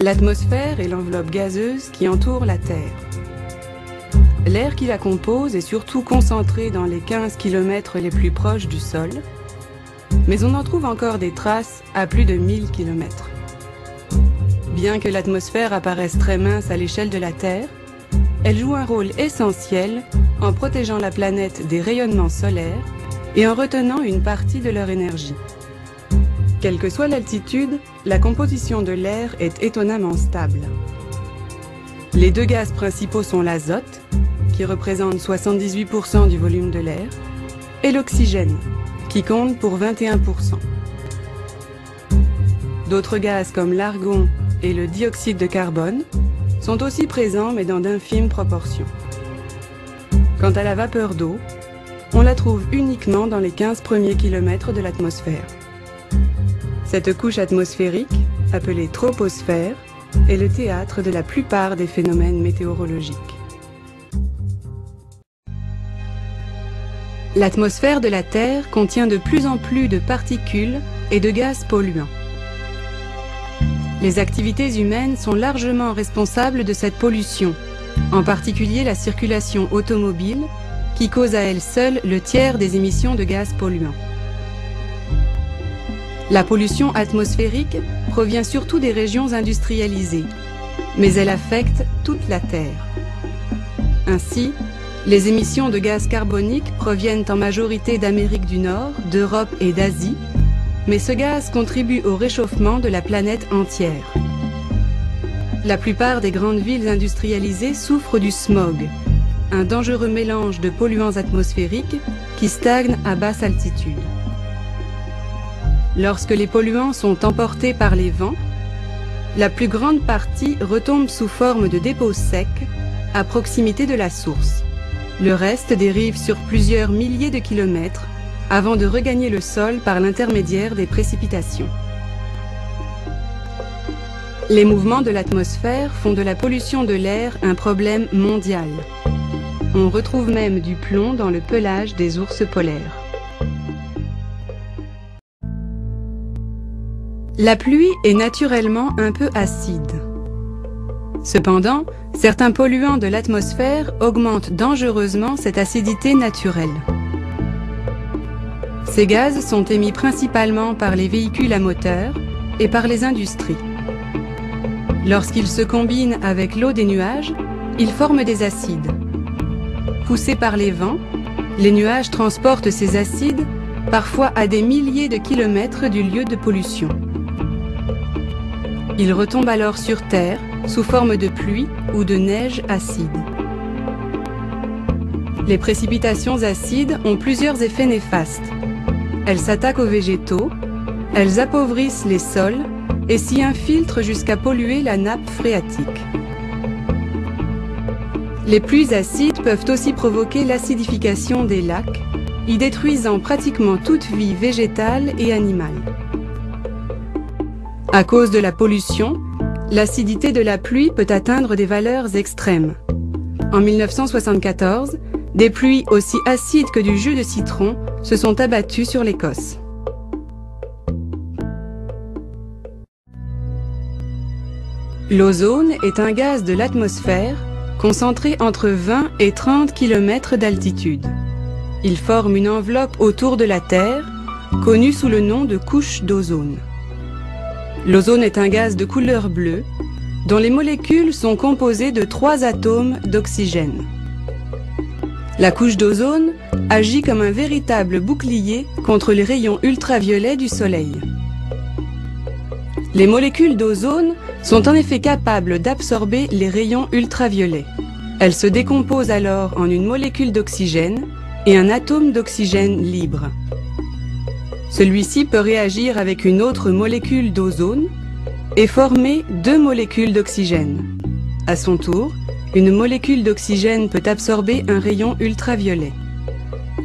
L'atmosphère est l'enveloppe gazeuse qui entoure la Terre. L'air qui la compose est surtout concentré dans les 15 km les plus proches du sol, mais on en trouve encore des traces à plus de 1000 km. Bien que l'atmosphère apparaisse très mince à l'échelle de la Terre, elle joue un rôle essentiel en protégeant la planète des rayonnements solaires et en retenant une partie de leur énergie. Quelle que soit l'altitude, la composition de l'air est étonnamment stable. Les deux gaz principaux sont l'azote, qui représente 78% du volume de l'air, et l'oxygène, qui compte pour 21%. D'autres gaz comme l'argon et le dioxyde de carbone sont aussi présents mais dans d'infimes proportions. Quant à la vapeur d'eau, on la trouve uniquement dans les 15 premiers kilomètres de l'atmosphère. Cette couche atmosphérique, appelée troposphère, est le théâtre de la plupart des phénomènes météorologiques. L'atmosphère de la Terre contient de plus en plus de particules et de gaz polluants. Les activités humaines sont largement responsables de cette pollution, en particulier la circulation automobile, qui cause à elle seule le tiers des émissions de gaz polluants. La pollution atmosphérique provient surtout des régions industrialisées, mais elle affecte toute la Terre. Ainsi, les émissions de gaz carbonique proviennent en majorité d'Amérique du Nord, d'Europe et d'Asie, mais ce gaz contribue au réchauffement de la planète entière. La plupart des grandes villes industrialisées souffrent du smog, un dangereux mélange de polluants atmosphériques qui stagnent à basse altitude. Lorsque les polluants sont emportés par les vents, la plus grande partie retombe sous forme de dépôts secs à proximité de la source. Le reste dérive sur plusieurs milliers de kilomètres avant de regagner le sol par l'intermédiaire des précipitations. Les mouvements de l'atmosphère font de la pollution de l'air un problème mondial. On retrouve même du plomb dans le pelage des ours polaires. La pluie est naturellement un peu acide. Cependant, certains polluants de l'atmosphère augmentent dangereusement cette acidité naturelle. Ces gaz sont émis principalement par les véhicules à moteur et par les industries. Lorsqu'ils se combinent avec l'eau des nuages, ils forment des acides. Poussés par les vents, les nuages transportent ces acides parfois à des milliers de kilomètres du lieu de pollution. Ils retombent alors sur Terre sous forme de pluie ou de neige acide. Les précipitations acides ont plusieurs effets néfastes. Elles s'attaquent aux végétaux, elles appauvrissent les sols et s'y infiltrent jusqu'à polluer la nappe phréatique. Les pluies acides peuvent aussi provoquer l'acidification des lacs, y détruisant pratiquement toute vie végétale et animale. À cause de la pollution, l'acidité de la pluie peut atteindre des valeurs extrêmes. En 1974, des pluies aussi acides que du jus de citron se sont abattues sur l'Écosse. L'ozone est un gaz de l'atmosphère concentré entre 20 et 30 km d'altitude. Il forme une enveloppe autour de la Terre, connue sous le nom de couche d'ozone. L'ozone est un gaz de couleur bleue, dont les molécules sont composées de 3 atomes d'oxygène. La couche d'ozone agit comme un véritable bouclier contre les rayons ultraviolets du Soleil. Les molécules d'ozone sont en effet capables d'absorber les rayons ultraviolets. Elles se décomposent alors en une molécule d'oxygène et un atome d'oxygène libre. Celui-ci peut réagir avec une autre molécule d'ozone et former 2 molécules d'oxygène. À son tour, une molécule d'oxygène peut absorber un rayon ultraviolet.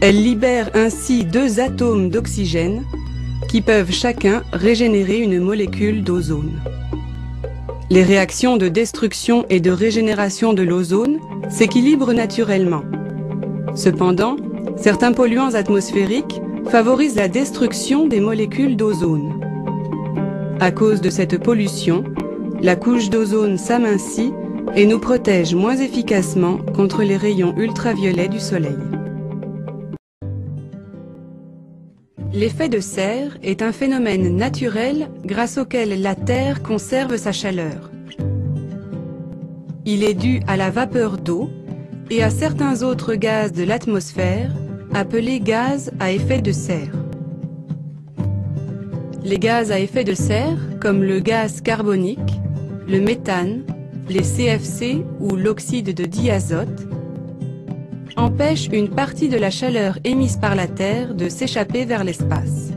Elle libère ainsi 2 atomes d'oxygène qui peuvent chacun régénérer une molécule d'ozone. Les réactions de destruction et de régénération de l'ozone s'équilibrent naturellement. Cependant, certains polluants atmosphériques favorisent la destruction des molécules d'ozone. À cause de cette pollution, la couche d'ozone s'amincit et nous protège moins efficacement contre les rayons ultraviolets du soleil. L'effet de serre est un phénomène naturel grâce auquel la Terre conserve sa chaleur. Il est dû à la vapeur d'eau et à certains autres gaz de l'atmosphère appelés gaz à effet de serre. Les gaz à effet de serre, comme le gaz carbonique, le méthane, les CFC ou l'oxyde de diazote, empêche une partie de la chaleur émise par la Terre de s'échapper vers l'espace.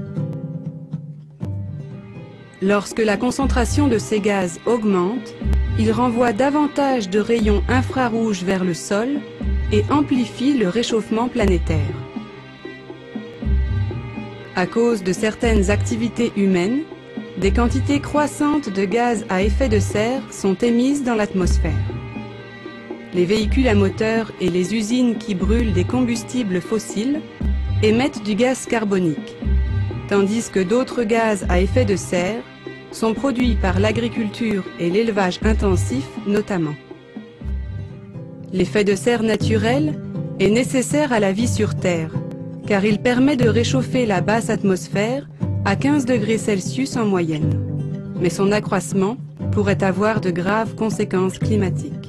Lorsque la concentration de ces gaz augmente, ils renvoient davantage de rayons infrarouges vers le sol et amplifient le réchauffement planétaire. À cause de certaines activités humaines, des quantités croissantes de gaz à effet de serre sont émises dans l'atmosphère. Les véhicules à moteur et les usines qui brûlent des combustibles fossiles émettent du gaz carbonique, tandis que d'autres gaz à effet de serre sont produits par l'agriculture et l'élevage intensif notamment. L'effet de serre naturel est nécessaire à la vie sur Terre, car il permet de réchauffer la basse atmosphère à 15 degrés Celsius en moyenne. Mais son accroissement pourrait avoir de graves conséquences climatiques.